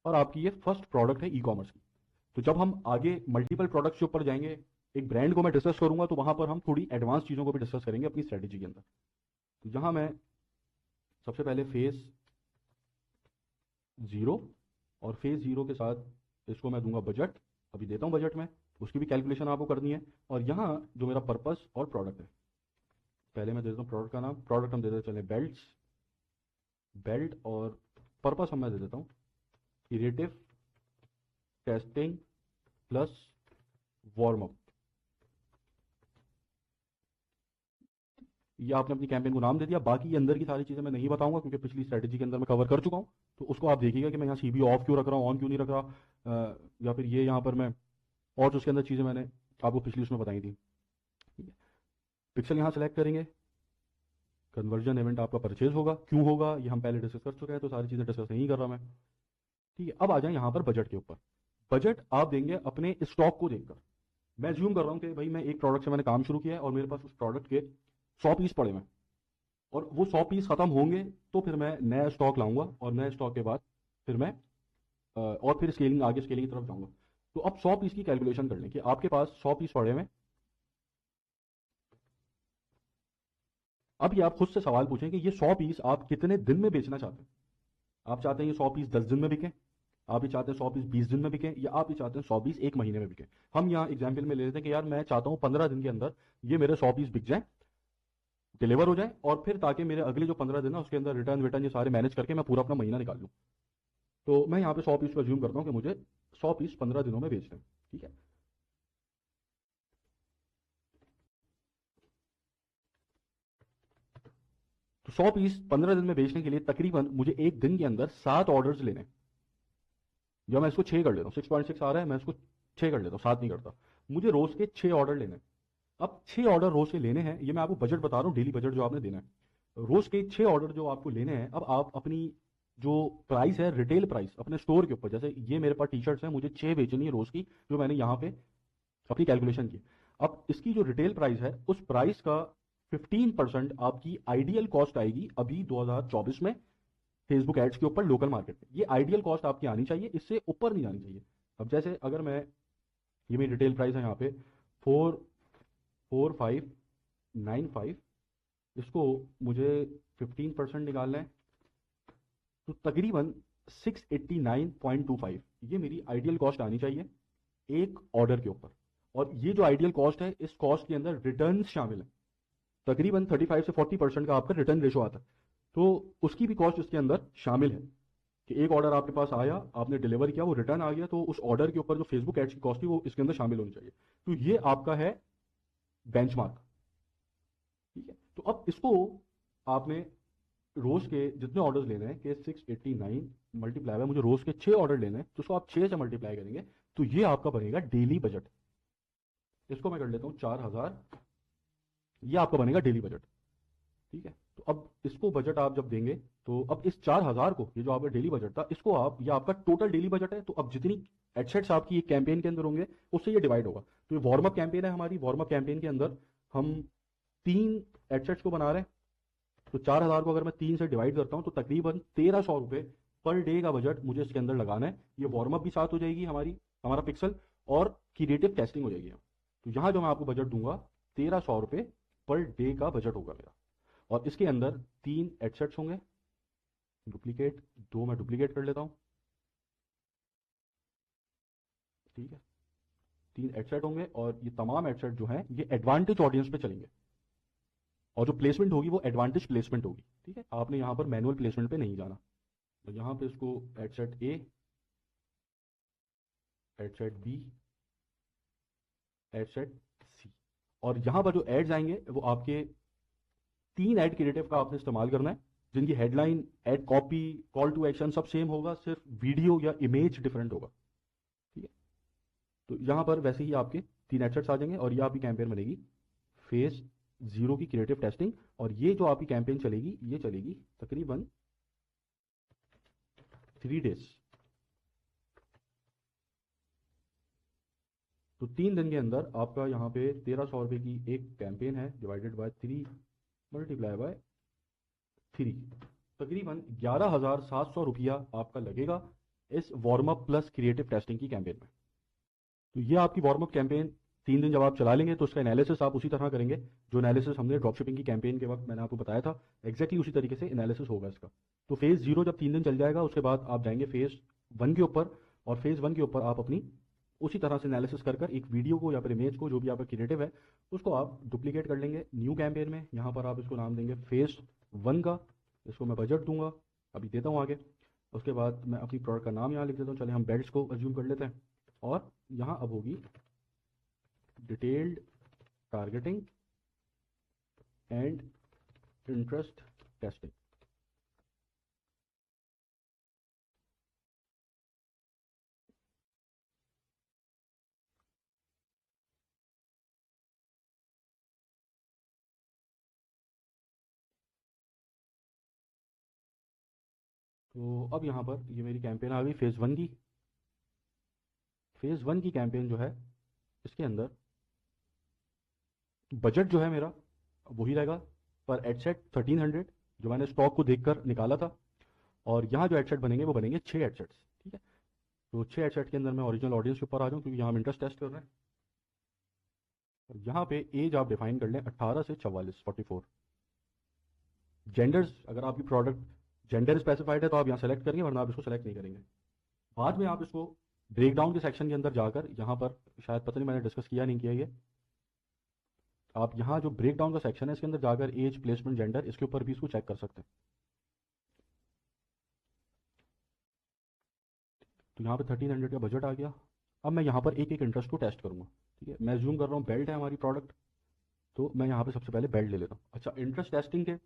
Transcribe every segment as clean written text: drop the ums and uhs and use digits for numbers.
और आपकी ये फर्स्ट प्रोडक्ट है ई कॉमर्स की। तो जब हम आगे मल्टीपल प्रोडक्ट्स के ऊपर जाएंगे, एक ब्रांड को मैं डिस्कस करूंगा, तो वहां पर हम थोड़ी एडवांस चीज़ों को भी डिस्कस करेंगे अपनी स्ट्रेटेजी के अंदर। तो यहाँ मैं सबसे पहले फेज 0, और फेज 0 के साथ इसको मैं दूंगा बजट। अभी देता हूँ बजट में, उसकी भी कैलकुलेशन आपको करनी है। और यहाँ जो मेरा पर्पस और प्रोडक्ट है, पहले मैं दे देता हूँ प्रोडक्ट का नाम। प्रोडक्ट हम दे देते चले बेल्ट्स, बेल्ट, और पर्पस हम मैं दे देता हूँ creative testing plus warm up. ये आपने अपनी कैंपेन को नाम दे दिया। बाकी ये अंदर की सारी चीज़ें मैं नहीं बताऊंगा, क्योंकि पिछली स्ट्रेटेजी के अंदर मैं कवर कर चुका हूँ। तो उसको आप देखिएगा कि मैं यहाँ सीबी ऑफ क्यों रख रहा हूँ, ऑन क्यों नहीं रख रहा, या फिर ये यहाँ पर मैं, और जो उसके अंदर चीज़ें मैंने आपको पिछली उसमें बताई थी। ठीक है, पिक्सल यहाँ सेलेक्ट करेंगे। कन्वर्जन इवेंट आपका परचेज होगा, क्यों होगा ये हम पहले डिस्कस कर चुके हैं, तो सारी चीज़ें डिस्कस नहीं कर रहा मैं। ठीक है, अब आ जाए यहाँ पर बजट के ऊपर। बजट आप देंगे अपने स्टॉक को देखकर। मैं ज्यूम कर रहा हूँ कि भाई मैं एक प्रोडक्ट से मैंने काम शुरू किया है और मेरे पास उस प्रोडक्ट के 100 पीस पड़े हैं, और वो 100 पीस खत्म होंगे तो फिर मैं नया स्टॉक लाऊंगा, और नए स्टॉक के बाद फिर मैं और फिर स्केलिंग, आगे स्केलिंग की तरफ जाऊंगा। तो अब 100 पीस की कैलकुलेशन कर लें कि आपके पास 100 पीस पड़े हैं। अब ये आप खुद से सवाल पूछें कि ये 100 पीस आप कितने दिन में बेचना चाहते हैं। आप चाहते हैं ये 100 पीस 10 दिन में बिके, आप ये चाहते हैं 100 पीस 20 दिन में बिके, या आप ये चाहते हैं 100 पीस 1 महीने में बिके। हम यहाँ एग्जाम्पल में ले लेते हैं कि यार मैं चाहता हूँ 15 दिन के अंदर ये मेरे 100 पीस बिक जाए, डिलीवर हो जाए, और फिर ताकि मेरे अगले जो 15 दिन है उसके अंदर रिटर्न विटर्न ये सारे मैनेज करके मैं पूरा अपना महीना निकाल लूँ। तो मैं यहाँ पे 100 पीस को अज्यूम करता हूँ कि मुझे 100 पीस 15 दिनों में बेचना है। ठीक है, तो 100 पीस 15 दिन में बेचने के लिए तकरीबन मुझे एक दिन के अंदर 7 ऑर्डर्स लेने हैं। या मैं इसको 6 कर लेता हूँ, 6.6 आ रहा है, मैं इसको 6 कर लेता हूँ, 7 नहीं करता। मुझे रोज के 6 ऑर्डर लेने हैं। अब 6 ऑर्डर रोज के लेने हैं, ये मैं आपको बजट बता रहा हूँ, डेली बजट जो आपने देना है। रोज के 6 ऑर्डर जो आपको लेने हैं, अब आप अपनी जो प्राइस है, रिटेल प्राइस अपने स्टोर के ऊपर, जैसे ये मेरे पास टी शर्ट्स हैं, मुझे 6 बेचनी है रोज की, जो मैंने यहाँ पे अपनी कैलकुलेशन की। अब इसकी जो रिटेल प्राइस है, उस प्राइस का 15% आपकी आइडियल कॉस्ट आएगी अभी 2024 में फेसबुक एड्स के ऊपर लोकल मार्केट में। ये आइडियल कॉस्ट आपकी आनी चाहिए, इससे ऊपर नहीं जानी चाहिए। अब जैसे अगर मैं, ये मेरी रिटेल प्राइस है यहाँ पे 44595, इसको मुझे 15% निकालना है, तो तकरीबन 689.25 ये मेरी आइडियल कॉस्ट आनी चाहिए एक ऑर्डर के ऊपर। और ये जो आइडियल कॉस्ट है, इस कॉस्ट के अंदर रिटर्न शामिल है। तकरीबन 35 से 40% का आपका रिटर्न रेशो आता है, तो उसकी भी कॉस्ट इसके अंदर शामिल है। कि एक ऑर्डर आपके पास आया, आपने डिलीवर किया, वो रिटर्न आ गया, तो उस ऑर्डर के ऊपर जो फेसबुक एड्स की कॉस्ट थी वो इसके अंदर शामिल होनी चाहिए। तो ये आपका है बेंचमार्क। ठीक है, तो अब इसको आपने रोज के जितने ऑर्डर्स लेने हैं कि 689 मल्टीप्लाई बाय, मुझे रोज के 6 ऑर्डर लेने हैं, तो उसको आप 6 से मल्टीप्लाई करेंगे, तो ये आपका बनेगा डेली बजट। इसको मैं कर लेता हूँ 4000, ये आपका बनेगा डेली बजट। ठीक है, तो अब इसको बजट आप जब देंगे, तो अब इस 4000 को, ये जो आपका डेली बजट था, इसको आप, ये आपका टोटल डेली बजट है, तो अब जितनी एडसेट्स आपकी एक कैंपेन के अंदर होंगे उससे ये डिवाइड होगा। तो ये वार्म अप कैंपेन है हमारी, वार्म अप कैंपेन के अंदर हम 3 एडसेट्स को बना रहे हैं। तो 4000 को अगर मैं 3 से डिवाइड करता हूँ, तो तकरीबन 1300 रुपये पर डे का बजट मुझे इसके अंदर लगाना है। ये वार्म अप भी साथ हो जाएगी हमारी, हमारा पिक्सल, और क्रिएटिव टेस्टिंग हो जाएगी। तो यहाँ जो मैं आपको बजट दूंगा 1300 रुपये पर डे का बजट होगा मेरा। और इसके अंदर 3 एडसेट्स होंगे, डुप्लीकेट, 2 मैं डुप्लीकेट कर लेता हूँ। ठीक है, 3 एडसेट होंगे, और ये तमाम एडसेट जो हैं ये एडवांटेज ऑडियंस पे चलेंगे, और जो प्लेसमेंट होगी वो एडवांटेज प्लेसमेंट होगी। ठीक है, आपने यहाँ पर मैनुअल प्लेसमेंट पे नहीं जाना। तो यहाँ पे इसको एडसेट ए, एडसेट बी, एडसेट सी, और यहाँ पर जो एड्स आएंगे वो आपके 3 एड क्रिएटिव का आपने इस्तेमाल करना है, जिनकी headline, ad copy, call to action सब सेम होगा, सिर्फ वीडियो या इमेज डिफरेंट होगा। ठीक है, तो यहाँ पर वैसे ही आपके 3 एडसेट्स आ जाएंगे, और ये आपकी कैंपेन बनेगी फेज 0 की क्रिएटिव टेस्टिंग। और ये जो आपकी कैंपेन चलेगी, ये चलेगी तकरीबन 3 डेज। तो 3 दिन के अंदर आपका यहाँ पे 1300 रुपये की एक कैंपेन है, डिवाइडेड बाय 3 मल्टीप्लाई बाय 3, तकरीबन 11,700 रुपया आपका लगेगा इस warm up plus creative testing की कैंपेन में। तो ये आपकी वार्म अप कैंपेन 3 दिन जब आप चला लेंगे तो उसका एनालिसिस आप उसी तरह करेंगे जो एनालिसिस हमने ड्रॉपशिपिंग की कैंपेन के वक्त मैंने आपको बताया था, एग्जैक्टली उसी तरीके से एनालिसिस होगा इसका। तो फेज़ 0 जब 3 दिन चल जाएगा उसके बाद आप जाएंगे फेज़ 1 के ऊपर, और फेज़ 1 के ऊपर आप अपनी उसी तरह से एनालिसिस कर कर एक वीडियो को या फिर इमेज को जो भी आपका क्रिएटिव है उसको आप डुप्लीकेट कर लेंगे न्यू कैंपेन में। यहाँ पर आप इसको नाम देंगे फेज़ 1 का, इसको मैं बजट दूंगा, अभी देता हूँ आगे। उसके बाद मैं अपनी प्रोडक्ट का नाम यहाँ लिख देता हूँ, चले हम बेल्ट्स को अज्यूम कर लेते हैं। और यहाँ अब होगी detailed targeting and interest testing. तो अब यहाँ पर ये मेरी कैंपेन आ गई फेज़ 1 की। फेज़ 1 की कैंपेन जो है इसके अंदर बजट जो है मेरा वही रहेगा, पर एडसेट 1300 जो मैंने स्टॉक को देखकर निकाला था। और यहाँ जो एडसेट बनेंगे वो बनेंगे 6 एडसेट्स, ठीक है। तो 6 एडसेट के अंदर मैं ओरिजिनल ऑडियंस के ऊपर आ जाऊँ क्योंकि यहाँ हम इंटरेस्ट टेस्ट कर रहे हैं। और यहाँ पे एज आप डिफाइन कर लें 18 से 44, 44। जेंडर्स, अगर आपकी प्रोडक्ट जेंडर स्पेसिफाइड है तो आप यहाँ सेलेक्ट करेंगे, वरना आप इसको सेलेक्ट नहीं करेंगे। बाद में आप इसको ब्रेक डाउन के सेक्शन के अंदर जाकर, यहाँ पर शायद पता नहीं मैंने डिस्कस किया नहीं किया ये, आप यहाँ जो ब्रेक डाउन का सेक्शन है इसके अंदर जाकर एज, प्लेसमेंट, जेंडर, इसके ऊपर भी इसको चेक कर सकते हैं। तो यहाँ पे 1300 का बजट आ गया। अब मैं यहाँ पर एक एक इंटरेस्ट को टेस्ट करूँगा, ठीक है। मैं जूम कर रहा हूँ, बेल्ट है हमारी प्रोडक्ट, तो मैं यहाँ पे सबसे पहले बेल्ट ले लेता हूँ। अच्छा, इंटरेस्ट टेस्टिंग के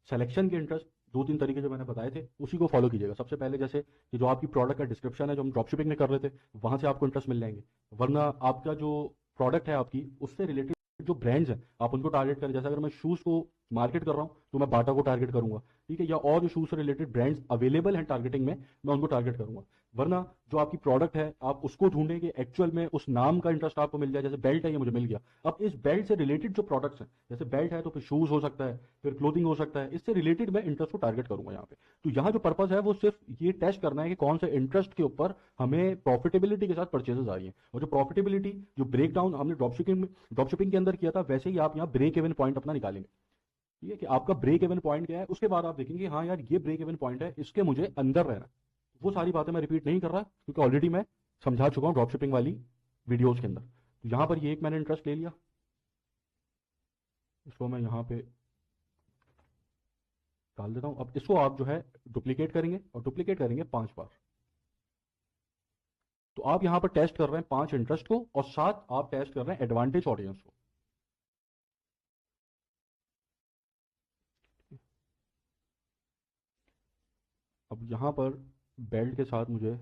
सिलेक्शन के इंटरेस्ट 2-3 तरीके जो मैंने बताए थे उसी को फॉलो कीजिएगा। सबसे पहले जैसे कि जो आपकी प्रोडक्ट का डिस्क्रिप्शन है जो हम ड्रॉपशिपिंग में कर रहे थे वहाँ से आपको इंटरेस्ट मिल जाएंगे, वरना आपका जो प्रोडक्ट है आपकी उससे रिलेटेड जो ब्रांड्स हैं आप उनको टारगेट करें। जैसे अगर मैं शूज़ को मार्केट कर रहा हूँ तो मैं बाटा को टारगेट करूंगा, ठीक है, या और जो शूज़ से रिलेटेड ब्रांड्स अवेलेबल हैं टारगेटिंग में मैं उनको टारगेट करूंगा। वरना जो आपकी प्रोडक्ट है आप उसको ढूंढेंगे एक्चुअल में उस नाम का इंटरेस्ट आपको मिल जाए। जैसे बेल्ट है, ये मुझे मिल गया, अब इस बेल्ट से रिलेटेड जो प्रोडक्ट्स हैं, जैसे बेल्ट है तो फिर शूज़ हो सकता है, फिर क्लोथिंग हो सकता है, इससे रिलेटेड मैं इंटरेस्ट को टारगेट करूंगा यहाँ पे। तो यहाँ जो पर्पस है वो सिर्फ ये टेस्ट करना है कि कौन से इंटरेस्ट के ऊपर हमें प्रॉफिटेबिलिटी के साथ परचेजेस आ रही है। और जो प्रॉफिटेबिलिटी जो ब्रेक डाउन हमने ड्रॉपशिपिंग के अंदर किया था वैसे ही आप यहाँ ब्रेक इवन पॉइंट अपना निकालेंगे, ठीक है, कि आपका ब्रेक इवन पॉइंट क्या है। उसके बाद आप देखेंगे हाँ यार ये ब्रेक इवन पॉइंट है, इसके मुझे अंदर रहना है। वो सारी बातें मैं रिपीट नहीं कर रहा क्योंकि ऑलरेडी मैं समझा चुका हूँ ड्रॉपशिपिंग वाली वीडियोस के अंदर। तो यहाँ पर ये एक मैंने इंटरेस्ट ले लिया, इसको मैं यहाँ पे डाल देता हूँ। अब इसको आप जो है डुप्लीकेट करेंगे और डुप्लीकेट करेंगे 5 बार। तो आप यहाँ पर टेस्ट कर रहे हैं 5 इंटरेस्ट को और साथ आप टेस्ट कर रहे हैं एडवांटेज ऑडियंस को। अब यहाँ पर बेल्ट के साथ मुझे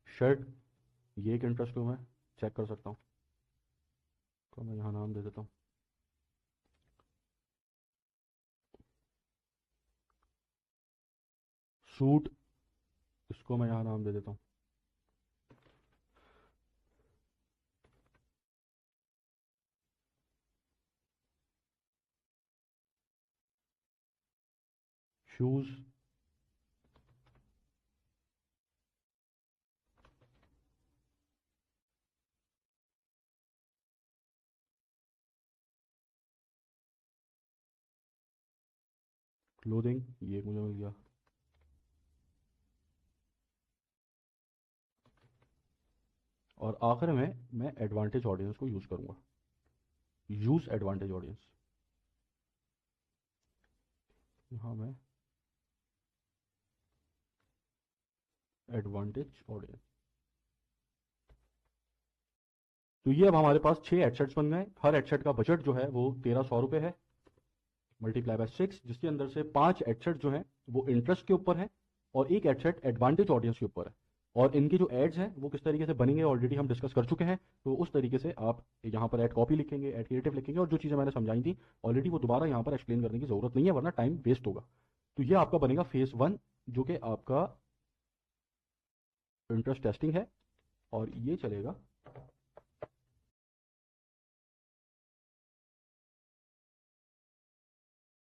शर्ट, ये एक इंटरेस्ट को मैं चेक कर सकता हूँ, तो मैं यहाँ नाम दे देता हूँ सूट, इसको मैं यहाँ नाम दे देता हूँ शूज़, क्लोथिंग, ये मुझे मिल गया। और आखिर में मैं एडवांटेज ऑडियंस को यूज़ करूँगा, यूज़ एडवांटेज ऑडियंस। यहाँ मैं एडवांटेज ऑडियंस। तो ये अब हमारे पास 6 एडसेट्स बन गए। हर एडसेट का बजट जो है वो 1300 रुपये है, मल्टीप्लाई बाय 6, जिसके अंदर से 5 एडसेट जो हैं वो इंटरेस्ट के ऊपर है और एक एडसेट एडवांटेज ऑडियंस के ऊपर है। और इनके जो एड्स हैं वो किस तरीके से बनेंगे ऑलरेडी हम डिस्कस कर चुके हैं। तो उस तरीके से आप यहाँ पर एड कॉपी लिखेंगे, एड क्रिएटिव लिखेंगे, और जो चीज़ें मैंने समझाई थी ऑलरेडी वो दोबारा यहाँ पर एक्सप्लेन करने की ज़रूरत नहीं है, वरना टाइम वेस्ट होगा। तो ये आपका बनेगा फेज़ 1 जो कि आपका इंटरेस्ट टेस्टिंग है, और ये चलेगा